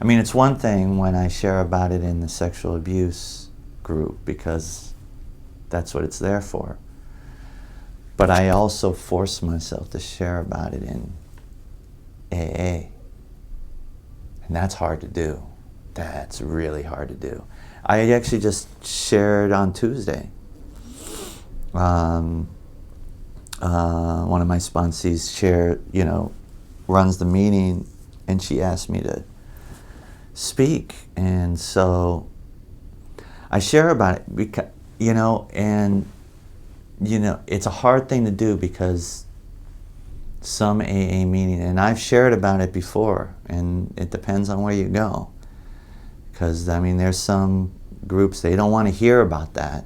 I mean, it's one thing when I share about it in the sexual abuse group, because that's what it's there for. But I also force myself to share about it in AA. And that's hard to do. That's really hard to do. I actually just shared on Tuesday. One of my sponsees runs the meeting, and she asked me to speak. And so I share about it because, it's a hard thing to do, because some AA meeting, and I've shared about it before, and it depends on where you go. Because, I mean, there's some groups, they don't want to hear about that.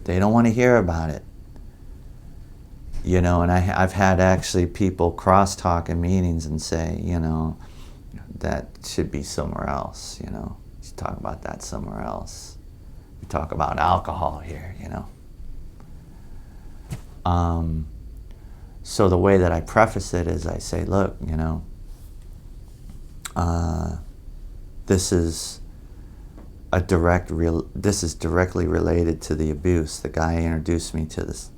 They don't want to hear about it. And I've had actually people cross-talk in meetings and say, that should be somewhere else, you should talk about that somewhere else. We talk about alcohol here, So the way that I preface it is I say, look, this is directly related to the abuse. The guy introduced me to this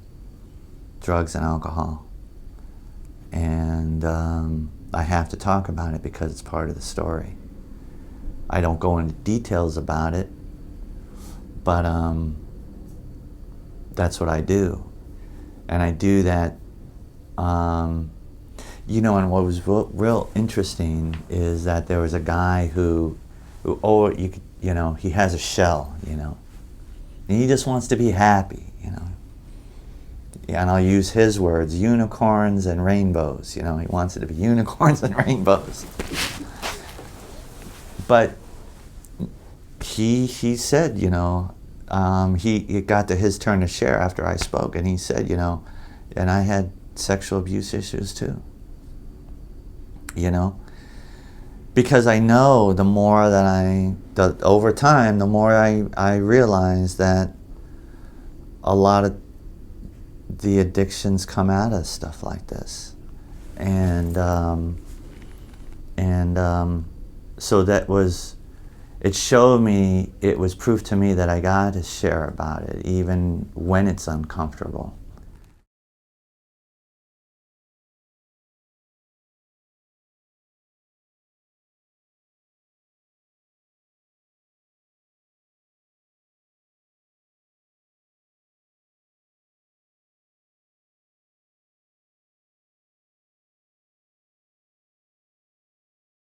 drugs and alcohol, and I have to talk about it because it's part of the story. I don't go into details about it, but that's what I do, and I do that. And what was real interesting is that there was a guy who he has a shell, and he just wants to be happy, And I'll use his words, unicorns and rainbows, he wants it to be unicorns and rainbows. But he said, it got to his turn to share after I spoke, and he said, and I had sexual abuse issues too, because I know the more that over time, the more I realize that a lot of the addictions come out of stuff like this, and so it showed me, it was proof to me that I got to share about it even when it's uncomfortable.